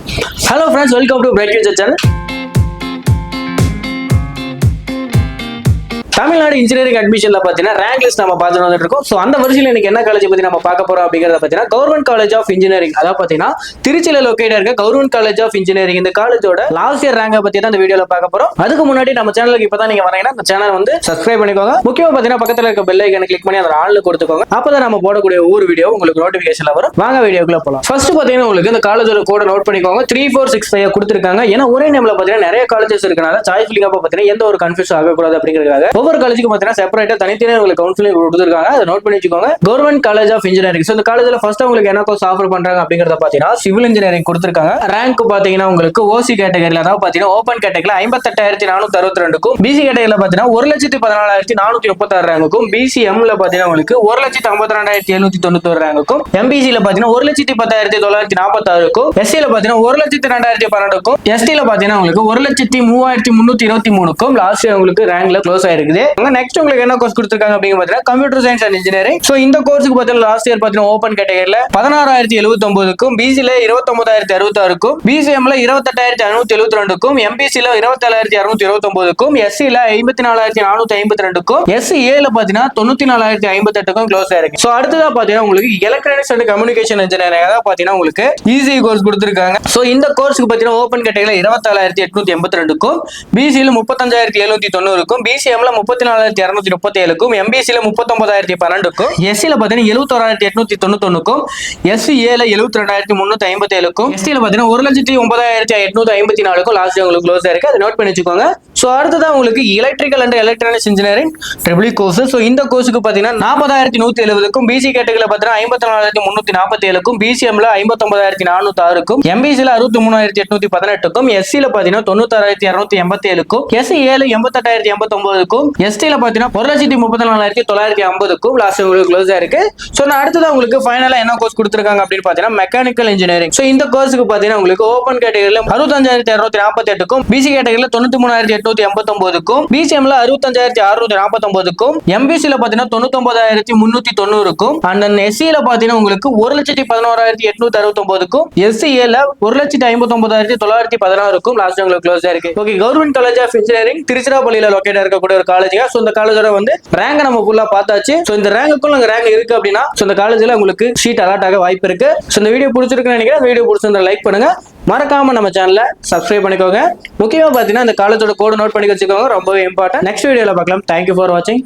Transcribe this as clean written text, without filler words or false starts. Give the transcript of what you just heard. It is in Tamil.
Hello friends, welcome to Bright Future channel. Tamil Nadu engineering அட்மிஷன்ல பாத்தீங்கன்னா ரேங்க் லிஸ்ட் நம்ம பார்த்து வந்துட்டு இருக்கோம். சோ அந்த வரிசையில் இன்னைக்கு என்ன காலேஜ் பத்தி நம்ம பார்க்க போறோம் அப்படிங்கறத பாத்தீங்கன்னா கவர்மெண்ட் காலேஜ் ஆஃப் இன்ஜினியரிங், அதாவது பாத்தீங்கன்னா திருச்சியில லொகேட் இருக்க கவர்மெண்ட் காலேஜ் ஆஃப் இன்ஜினியரிங் இந்த காலேஜோட லாஸ்ட் இயர் ரேங்கை பத்தி தான் இந்த வீடியோல பார்க்க போறோம். அதுக்கு முன்னாடி நம்ம சேனலுக்கு இப்பதான் நீங்க வரீங்கன்னா இந்த சேனல் வந்து சப்ஸ்கிரைப் பண்ணிக்கோங்க. முக்கியமா பாத்தீங்கன்னா பக்கத்துல இருக்க பெல் ஐகானை கிளிக் பண்ணி அதை ஆன்ல கொடுத்துக்கோங்க. அப்பதான் நம்ம போடக்கூடிய ஒவ்வொரு வீடியோ உங்களுக்கு நோட்டிபிகேஷன்ல வரும். வாங்க வீடியோக்குள்ள போலாம். ஃபர்ஸ்ட் பாத்தீங்கன்னா உங்களுக்கு இந்த காலேஜோட கோட நோட் பண்ணிக்கோங்க. 3465 கொடுத்திருக்காங்க. ஏன்னா ஒரே நேம்ல பாத்தீங்கன்னா நிறைய காலேஜஸ் இருக்கனால சாய்ஸ் ஃபில்லிங் அப்ப பாத்தீங்கன்னா எந்த ஒரு கன்ஃபியூஸ் ஆகக்கூடாது அப்படிங்கிறதுக்காக ஒவ்வொரு காலேஜுக்கு பாத்தீங்கன்னா செப்பரேட்டா தனித்தனியா உங்களுக்கு கவுன்சிலிங் கொடுத்திருக்காங்க. அதை நோட் பண்ணி வச்சுக்கோங்க. Government college of engineering. So இந்த காலேஜ்ல ஃபர்ஸ்ட் உங்களுக்கு என்ன கோர்ஸ் ஆஃபர் பண்றாங்க அப்படிங்கறத பாத்தீங்கன்னா சிவில் இன்ஜினியரிங் கொடுத்திருக்காங்க. ரேங்க் பாத்தீங்கன்னா உங்களுக்கு ஓசி கேட்டகரியில அதாவது பாத்தீங்கன்னா ஓபன் கேட்டகரியில 58,462க்கும், பிசி கேட்டகரியில பாத்தீங்கன்னா 1,14,436 ரேங்குக்கும், பிசிஎம்ல பாத்தீங்கன்னா உங்களுக்கு 1,52,791 ரேங்குக்கும், எம்பிசில பாத்தீங்கன்னா 1,10,946க்கும், எஸ்சில பாத்தீங்கன்னா 1,02,012க்கும், எஸ்டில பாத்தீங்கன்னா உங்களுக்கு 1,03,323க்கும் லாஸ்ட் உங்களுக்கு ரேங்க்ல க்ளோஸ் ஆயிருக்குது. நெக்ஸ்ட் உங்களுக்கு என்ன கோர்ஸ் கொடுத்திருக்காங்க அப்படிங்க பாத்தீங்கன்னா computer science and engineering. So இந்த கோர்ஸ்க்கு பாத்தீங்கன்னா லாஸ்ட் இயர் பாத்தீங்கன்னா ஓபன் கேட்டகரியில 16,079க்கும், பிசில 29,066க்கும், பிசிஎம்ல 28,572க்கும், எம்பிசில 27,629க்கும், எஸ்சில 54,452க்கும், எஸ்சிஏல பாத்தீங்கன்னா 94,058க்கும் க்ளோஸ் ஆயிருக்கு. சோ அடுத்ததா பாத்தீங்கன்னா உங்களுக்கு எலக்ட்ரானிக்ஸ் அண்ட் கம்யூனிகேஷன் இன்ஜினியரிங் அதாவது பாத்தீங்கன்னா உங்களுக்கு ஈஸி கோர்ஸ் கொடுத்திருக்காங்க. சோ இந்த கோர்ஸ்க்கு பாத்தீங்கன்னா ஓபன் கேட்டகரியில 24,882க்கும், பிசில 35,790க்கும், பிசிஎம்ல 34,237க்கும், எம்பிசில 39,012க்கும், எஸ்சில பாத்தீங்கன்னா 71,891க்கும், எஸ்சிஏல 72,357க்கும், எஸ்டில பாத்தீங்கன்னா 1,09,854க்கும் லாஸ்ட் உங்களுக்கு க்ளோஸ் ஆயிருக்கு. அதை நோட் பண்ணி வச்சுக்கோங்க. சோ அடுத்ததா உங்களுக்கு electrical and electronics engineering triple course. So இந்த கோர்ஸ்க்கு பாத்தீங்கன்னா 40,170க்கும், பிசி கேட்டகரியில பாத்தீங்கன்னா 54,347க்கும், பிசிஎம்ல 59,406க்கும், எம்பிசில 63,818க்கும், எஸ்சில பாத்தீங்கன்னா 96,287க்கும், எஸ்சிஏல 88,089க்கும், எஸ்டில பாத்தீங்கன்னா 1,34,950க்கும் லாஸ்ட் உங்களுக்கு க்ளோஸ் ஆயிருக்கு. சோ நான் அடுத்ததா உங்களுக்கு ஃபைனலா என்ன கோர்ஸ் கொடுத்திருக்காங்க அப்படின்னு பாத்தீங்கன்னா மெக்கானிக்கல் இன்ஜினியரிங். சோ இந்த கோர்ஸ்க்கு பாத்தீங்கன்னா உங்களுக்கு ஓபன் கேட்டகரியில 65,248க்கும், பிசி கேட்டகரியில 93,889க்கும், பிசிஎம்ல 65,649க்கும், எம்பிசில பாத்தீங்கன்னா 99,390க்கும், அண்ட் தென் எஸ்சில பாத்தீங்கன்னா உங்களுக்கு 1,11,869க்கும், எஸ்சிஏல 1,59,916க்கும் லாஸ்ட் உங்களுக்கு க்ளோஸ் ஆயிருக்கு. Okay, government college of engineering திருச்சிராப்பள்ளியில லொகேட் இருக்கக்கூடிய ஒரு காலேஜ். சோ இந்த காலேஜோட வந்து ரேங்க் நம்ம ஃபுல்லா பார்த்தாச்சு. சோ இந்த ரேங்குக்குள்ள அங்க ரேங்க் இருக்கு அப்படின்னா சோ இந்த காலேஜ்ல உங்களுக்கு சீட் அலாட் ஆக வாய்ப்பு இருக்கு. சோ இந்த வீடியோ பிடிச்சிருக்குன்னு நினைக்கிறேன். வீடியோ பிடிச்சிருந்தா லைக் பண்ணுங்க, மறக்காம நம்ம சேனலை சப்ஸ்கிரைப் பண்ணிக்கோங்க. முக்கியமா பாத்தீங்கன்னா இந்த காலேஜோட கோட் நோட் பண்ணி வச்சுக்கோங்க, ரொம்பவே இம்பார்ட்டன்ட். நெக்ஸ்ட் வீடியோல பார்க்கலாம். தேங்க்யூ ஃபார் வாட்சிங்.